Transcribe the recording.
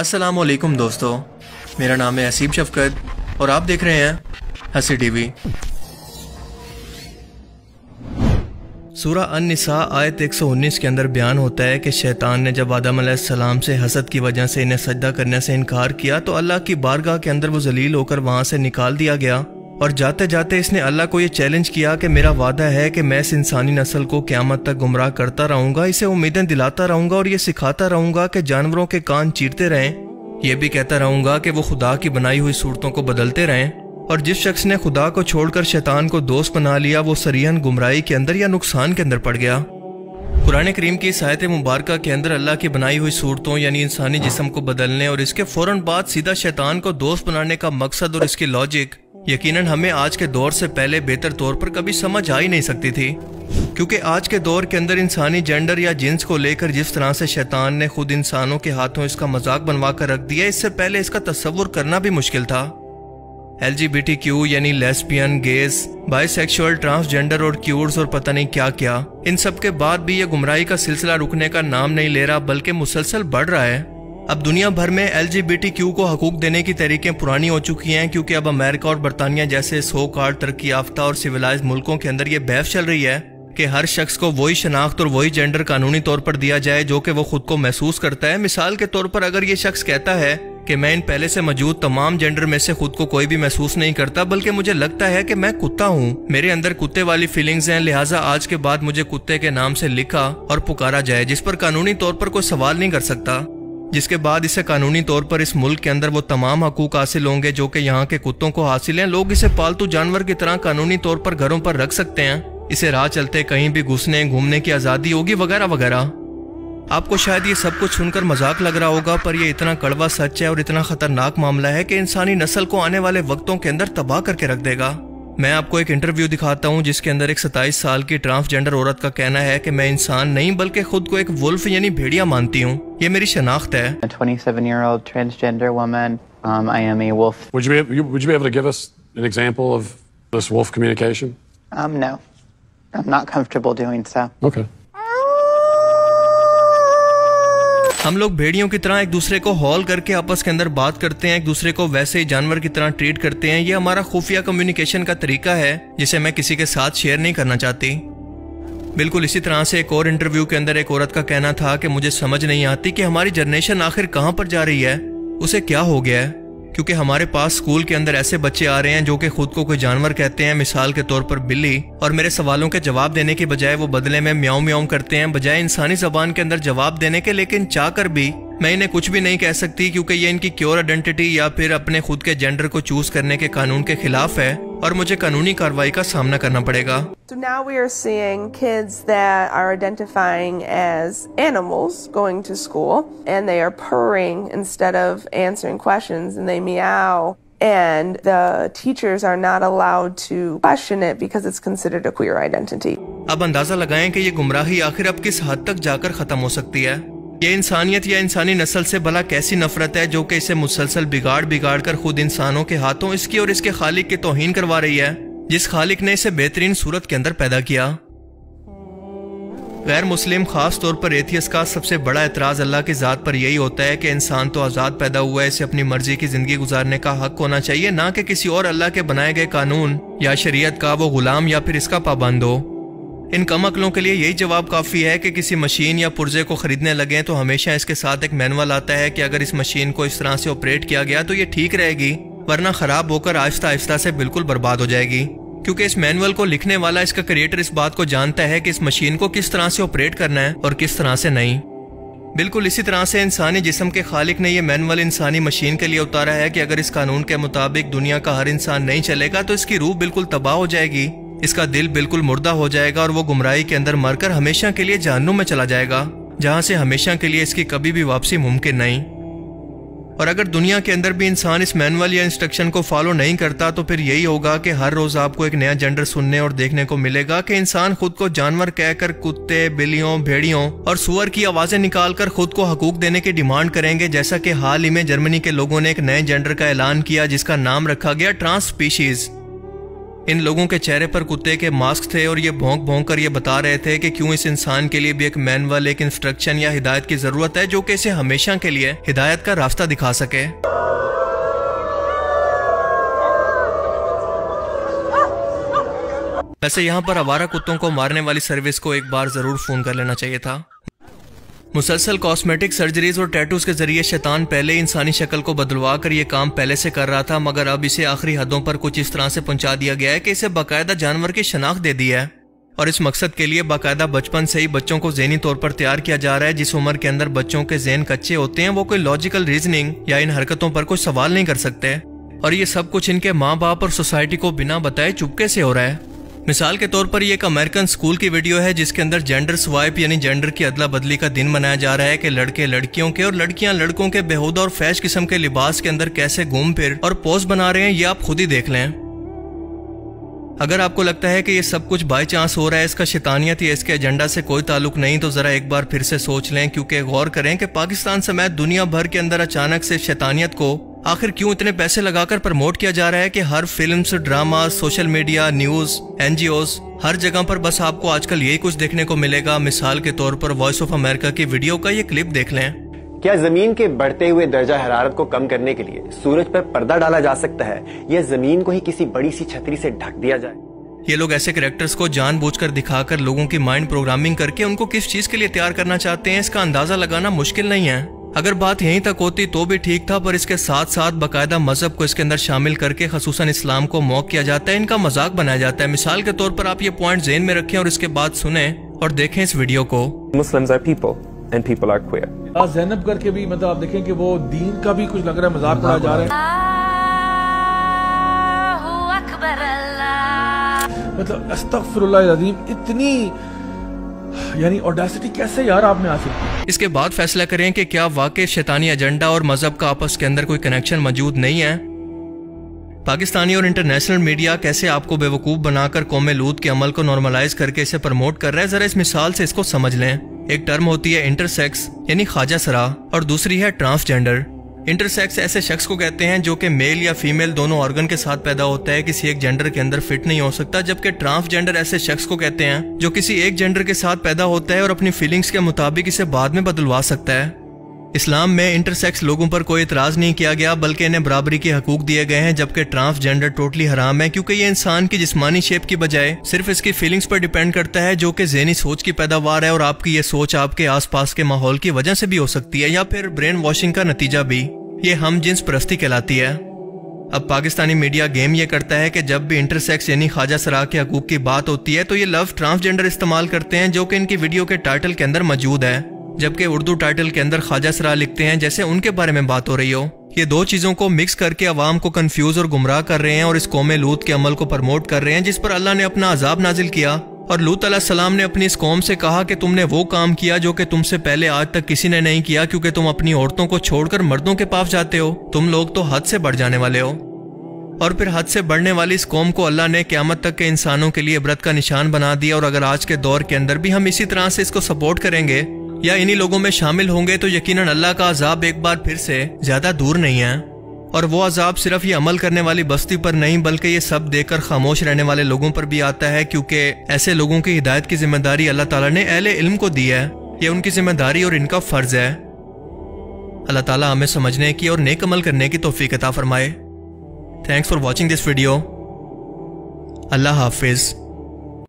अस्सलाम वालेकुम दोस्तों, मेरा नाम है हसीब शफकत और आप देख रहे हैं हसी टीवी। सूरह अन-निसा आयत 119 के अंदर बयान होता है कि शैतान ने जब आदम अलैहिस्सलाम से हसद की वजह से इन्हें सजदा करने से इनकार किया तो अल्लाह की बारगाह के अंदर वो जलील होकर वहाँ से निकाल दिया गया और जाते जाते इसने अल्लाह को ये चैलेंज किया कि मेरा वादा है कि मैं इस इंसानी नस्ल को क़यामत तक गुमराह करता रहूँगा, इसे उम्मीदें दिलाता रहूँगा और ये सिखाता रहूँगा कि जानवरों के कान चीरते रहें। ये भी कहता रहूँगा कि वो खुदा की बनाई हुई सूरतों को बदलते रहें। और जिस शख्स ने खुदा को छोड़कर शैतान को दोस्त बना लिया वो सरीहन गुमराही के अंदर या नुकसान के अंदर पड़ गया। कुरान करीम की इस आयत मुबारका के अंदर अल्लाह की बनाई हुई सूरतों यानी इंसानी जिस्म को बदलने और इसके फौरन बाद सीधा शैतान को दोस्त बनाने का मकसद और इसकी लॉजिक यकीनन हमें आज के दौर से पहले बेहतर तौर पर कभी समझ आ ही नहीं सकती थी, क्योंकि आज के दौर के अंदर इंसानी जेंडर या जिन्स को लेकर जिस तरह से शैतान ने खुद इंसानों के हाथों इसका मजाक बनवा कर रख दिया, इससे पहले इसका तस्वुर करना भी मुश्किल था। LGBTQ यानी लेस्बियन, गेज, बाइसेक्सुअल, ट्रांसजेंडर और क्यूर्स और पता नहीं क्या क्या, इन सब के बाद भी ये गुमराही का सिलसिला रुकने का नाम नहीं ले रहा बल्कि मुसलसल बढ़ रहा है। अब दुनिया भर में LGBTQ को हकूक देने की तरीकें पुरानी हो चुकी हैं, क्योंकि अब अमेरिका और बरतानिया जैसे सो कॉल्ड तरक्की याफ्ता और सिविलाइज्ड मुल्कों के अंदर ये बहस चल रही है कि हर शख्स को वही शनाख्त और वही जेंडर कानूनी तौर पर दिया जाए जो कि वो खुद को महसूस करता है। मिसाल के तौर पर अगर ये शख्स कहता है कि मैं इन पहले से मौजूद तमाम जेंडर में से खुद को कोई भी महसूस नहीं करता, बल्कि मुझे लगता है कि मैं कुत्ता हूँ, मेरे अंदर कुत्ते वाली फीलिंग्स हैं, लिहाजा आज के बाद मुझे कुत्ते के नाम से लिखा और पुकारा जाए, जिस पर कानूनी तौर पर कोई सवाल नहीं कर सकता, जिसके बाद इसे कानूनी तौर पर इस मुल्क के अंदर वो तमाम हकूक हासिल होंगे जो कि यहाँ के कुत्तों को हासिल हैं। लोग इसे पालतू जानवर की तरह कानूनी तौर पर घरों पर रख सकते हैं, इसे राह चलते कहीं भी घुसने घूमने की आज़ादी होगी वगैरह वगैरह। आपको शायद ये सब कुछ सुनकर मजाक लग रहा होगा, पर यह इतना कड़वा सच है और इतना खतरनाक मामला है कि इंसानी नस्ल को आने वाले वक्तों के अंदर तबाह करके रख देगा। मैं आपको एक इंटरव्यू दिखाता हूँ जिसके अंदर एक 27 साल की ट्रांसजेंडर औरत का कहना है कि मैं इंसान नहीं बल्कि खुद को एक वुल्फ यानी भेड़िया मानती हूँ, ये मेरी शनाख्त है। 27-year-old transgender woman. I am a wolf. Would you be able to give us an example of this wolf communication? No. I'm not comfortable doing so. Okay. हम लोग भेड़ियों की तरह एक दूसरे को हॉल करके आपस के अंदर बात करते हैं, एक दूसरे को वैसे ही जानवर की तरह ट्रीट करते हैं। ये हमारा खुफिया कम्युनिकेशन का तरीका है जिसे मैं किसी के साथ शेयर नहीं करना चाहती। बिल्कुल इसी तरह से एक और इंटरव्यू के अंदर एक औरत का कहना था कि मुझे समझ नहीं आती कि हमारी जनरेशन आखिर कहाँ पर जा रही है, उसे क्या हो गया है, क्योंकि हमारे पास स्कूल के अंदर ऐसे बच्चे आ रहे हैं जो कि खुद को कोई जानवर कहते हैं, मिसाल के तौर पर बिल्ली, और मेरे सवालों के जवाब देने के बजाय वो बदले में म्याऊं म्याऊं करते हैं बजाय इंसानी जबान के अंदर जवाब देने के। लेकिन चाहकर भी मैं इन्हें कुछ भी नहीं कह सकती, क्योंकि ये इनकी क्योर आइडेंटिटी या फिर अपने खुद के जेंडर को चूज करने के कानून के खिलाफ है और मुझे कानूनी कार्रवाई का सामना करना पड़ेगा। So now we are seeing kids that are identifying as animals going to school and they are purring instead of answering questions and they meow and the teachers are not allowed to question it because it's considered a queer identity. अब अंदाजा लगाएं कि ये गुमराही आखिर अब किस हद तक जाकर खत्म हो सकती है। ये इंसानियत या इंसानी नस्ल से भला कैसी नफरत है जो कि इसे मुसलसल बिगाड़ कर खुद इंसानों के हाथों इसकी और इसके खालिक की तौहीन करवा रही है, जिस खालिक ने इसे बेहतरीन सूरत के अंदर पैदा किया। गैर मुस्लिम खास तौर पर एथियस का सबसे बड़ा एतराज अल्लाह की ज़ात पर यही होता है कि इंसान तो आज़ाद पैदा हुआ है, इसे अपनी मर्जी की ज़िंदगी गुजारने का हक होना चाहिए, ना कि किसी और अल्लाह के बनाए गए कानून या शरीयत का वो गुलाम या फिर इसका पाबंद हो। इन कम अक्लों के लिए यही जवाब काफ़ी है कि किसी मशीन या पुर्जे को ख़रीदने लगें तो हमेशा इसके साथ एक मैनुअल आता है कि अगर इस मशीन को इस तरह से ऑपरेट किया गया तो ये ठीक रहेगी, वरना ख़राब होकर आहिस्ता आहिस्ता से बिल्कुल बर्बाद हो जाएगी, क्योंकि इस मैनुअल को लिखने वाला इसका क्रिएटर इस बात को जानता है कि इस मशीन को किस तरह से ऑपरेट करना है और किस तरह से नहीं। बिल्कुल इसी तरह से इंसानी जिस्म के खालिक ने यह मैनुअल इंसानी मशीन के लिए उतारा है कि अगर इस कानून के मुताबिक दुनिया का हर इंसान नहीं चलेगा तो इसकी रूह बिल्कुल तबाह हो जाएगी, इसका दिल बिल्कुल मुर्दा हो जाएगा और वो गुमराही के अंदर मरकर हमेशा के लिए जहन्नुम में चला जाएगा, जहां से हमेशा के लिए इसकी कभी भी वापसी मुमकिन नहीं। और अगर दुनिया के अंदर भी इंसान इस मैनुअल या इंस्ट्रक्शन को फॉलो नहीं करता तो फिर यही होगा कि हर रोज आपको एक नया जेंडर सुनने और देखने को मिलेगा कि इंसान खुद को जानवर कहकर कुत्ते, बिल्लियों, भेड़ियों और सुअर की आवाजें निकालकर खुद को हकूक देने की डिमांड करेंगे, जैसा कि हाल ही में जर्मनी के लोगों ने एक नए जेंडर का ऐलान किया जिसका नाम रखा गया ट्रांस स्पीशीज। ان لوگوں کے چہرے پر کتے کے ماسک تھے اور یہ بھونک بھونک کر یہ بتا رہے تھے کہ کیوں اس انسان کے لیے بھی ایک مینول، ایک انسٹرکشن یا ہدایت کی ضرورت ہے جو کہ اسے ہمیشہ کے لیے ہدایت کا راستہ دکھا سکے۔ ویسے یہاں پر آوارہ کتوں کو مارنے والی سروس کو ایک بار ضرور فون کر لینا چاہیے تھا۔ مسلسل کاسمیٹک سرجریز اور ٹیٹوز کے ذریعے شیطان پہلے انسانی شکل کو بدلوا کر یہ کام پہلے سے کر رہا تھا، مگر اب اسے آخری حدوں پر کچھ اس طرح سے پہنچا دیا گیا ہے کہ اسے باقاعدہ جانور کی شناخت دے دی ہے، اور اس مقصد کے لیے باقاعدہ بچپن سے ہی بچوں کو ذہنی طور پر تیار کیا جا رہا ہے۔ جس عمر کے اندر بچوں کے ذہن کچے ہوتے ہیں وہ کوئی لاجیکل ریزننگ یا ان حرکتوں پر کوئی سوال نہیں کر سکتے، اور یہ سب کچھ ان کے ماں باپ اور سوسائٹی کو بنا بتائے چپکے سے ہو رہا ہے۔ مثال کے طور پر یہ ایک امریکن اسکول کی ویڈیو ہے جس کے اندر جینڈر سوائپ یعنی جینڈر کی ادلا بدلی کا دن منایا جا رہا ہے کہ لڑکے لڑکیوں کے اور لڑکیاں لڑکوں کے بےہودہ اور فیش قسم کے لباس کے اندر کیسے گھوم پھر اور پوز بنا رہے ہیں، یہ آپ خود ہی دیکھ لیں۔ اگر آپ کو لگتا ہے کہ یہ سب کچھ بائی چانس ہو رہا ہے، اس کا شیطانیت یا اس کے ایجنڈا سے کوئی تعلق نہیں، تو ذرا ایک بار پھر سے سوچ لیں، کیونکہ غور کریں کہ پاکستان سمیت دنیا بھر کے اندر اچانک سے شیطانیت کو آخر کیوں اتنے پیسے لگا کر پروموٹ کیا جا رہا ہے کہ ہر films, drama, social media, news, NGOs، ہر جگہ پر بس آپ کو آج کل یہی کچھ دیکھنے کو ملے گا۔ مثال کے طور پر وائس آف امریکہ کی ویڈیو کا یہ کلپ دیکھ لیں۔ کیا زمین کے بڑھتے ہوئے درجہ حرارت کو کم کرنے کے لیے سورج پر پردہ ڈالا جا سکتا ہے یا زمین کو ہی کسی بڑی سی چھتری سے ڈھک دیا جائے؟ یہ لوگ ایسے کریکٹرز کو جان بوجھ کر دکھا کر لوگوں کی مائنڈ پروگرامنگ کر کے ان کو کس چیز کے لیے تیار کرنا چاہتے ہیں، اس کا اندازہ لگانا مشکل نہیں ہے۔ اگر بات یہیں تک ہوتی تو بھی ٹھیک تھا، پر اس کے ساتھ ساتھ باقاعدہ مذہب کو اس کے اندر شامل کر کے خصوصاً اسلام کو موک کیا جاتا ہے، ان کا مذاق بنایا جاتا ہے۔ مثال کے طور پر آپ یہ پوائنٹ ذہن میں رکھیں اور اس کے بعد سنیں اور دیکھیں اس ویڈیو کو۔ Muslims are people and people are queer۔ زینب کر کے بھی مطلب آپ دیکھیں کہ وہ دین کا بھی کچھ لگ رہا ہے مذاق اڑایا جا رہا ہے، مطلب استغفر اللہ العظیم، اتنی یعنی اوڈیسٹی کیسے یار آپ میں حاصل کی؟ اس کے بعد فیصلہ کریں کہ کیا واقع شیطانی ایجنڈا اور مذہب کا آپس کے اندر کوئی کنیکشن موجود نہیں ہے۔ پاکستانی اور انٹرنیشنل میڈیا کیسے آپ کو بیوقوف بنا کر قوم لوط کے عمل کو نارملائز کر کے اسے پروموٹ کر رہا ہے، ذرا اس مثال سے اس کو سمجھ لیں۔ ایک ٹرم ہوتی ہے انٹرسیکس یعنی خواجہ سرا، اور دوسری ہے ٹرانسجینڈر۔ انٹرسیکس ایسے شخص کو کہتے ہیں جو کہ میل یا فیمیل دونوں آرگن کے ساتھ پیدا ہوتا ہے، کسی ایک جینڈر کے اندر فٹ نہیں ہو سکتا، جبکہ ٹرانسجینڈر ایسے شخص کو کہتے ہیں جو کسی ایک جینڈر کے ساتھ پیدا ہوتا ہے اور اپنی فیلنگز کے مطابق اسے بعد میں بدلوا سکتا ہے۔ اسلام میں انٹرسیکس لوگوں پر کوئی اعتراض نہیں کیا گیا، بلکہ انہیں برابری کے حقوق دیے گئے ہیں، جبکہ ٹرانسجینڈر ٹوٹلی حرام ہے، کیونکہ یہ انسان کی جسمانی شیپ کی بجائے صرف اس کی فیلنگز پر ڈیپینڈ کرتا ہے، جو کہ ذہنی سوچ کی پیداوار ہے، اور آپ کی یہ سوچ آپ کے آس پاس کے ماحول کی وجہ سے بھی ہو سکتی ہے، یا پھر برین واشنگ کا نتیجہ بھی۔ یہ ہم جنس پرستی کہلاتی ہے۔ اب پاکستانی میڈیا گیم یہ کرتا ہے کہ جب بھی انٹرسیکس یعنی خواجہ سرا کے حقوق کی بات ہوتی ہے تو یہ لفظ ٹرانسجینڈر استعمال کرتے ہیں، جو کہ ان کی ویڈیو کے ٹائٹل کے اندر موجود ہے، جبکہ اردو ٹائٹل کے اندر خواجہ سرا لکھتے ہیں جیسے ان کے بارے میں بات ہو رہی ہو۔ یہ دو چیزوں کو مکس کر کے عوام کو کنفیوز اور گمراہ کر رہے ہیں، اور اس قوم لوط کے عمل کو پروموٹ کر رہے ہیں جس پر اللہ نے اپنا عذاب نازل کیا، اور لوط علیہ السلام نے اپنی اس قوم سے کہا کہ تم نے وہ کام کیا جو کہ تم سے پہلے آج تک کسی نے نہیں کیا، کیونکہ تم اپنی عورتوں کو چھوڑ کر مردوں کے پاس جاتے ہو، تم لوگ تو حد سے بڑھ جانے والے ہو۔ اور پھر حد سے بڑھنے والی اس قوم کو اللہ نے قیامت تک کے انسانوں کے لیے عبرت کا نشان بنا دیا، اور اگر آج کے دور کے اندر بھی ہم اسی طرح سے اس کو سپورٹ کریں گے یا انہی لوگوں میں شامل ہوں گے تو یقیناً اللہ کا عذاب ایک بار پھر سے زیادہ دور نہیں ہے، اور وہ عذاب صرف یہ عمل کرنے والی بستی پر نہیں بلکہ یہ سب دیکھ کر خاموش رہنے والے لوگوں پر بھی آتا ہے، کیونکہ ایسے لوگوں کی ہدایت کی ذمہ داری اللہ تعالیٰ نے اہل علم کو دی ہے، یہ ان کی ذمہ داری اور ان کا فرض ہے۔ اللہ تعالیٰ ہمیں سمجھنے کی اور نیک عمل کرنے کی توفیق عطا فرمائے۔ Thanks for watching this video. اللہ حافظ۔